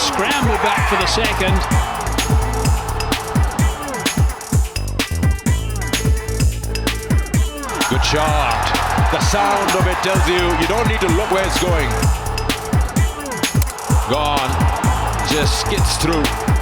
scramble back for the second. Good shot. The sound of it tells you don't need to look where it's going. Gone. Just skids through.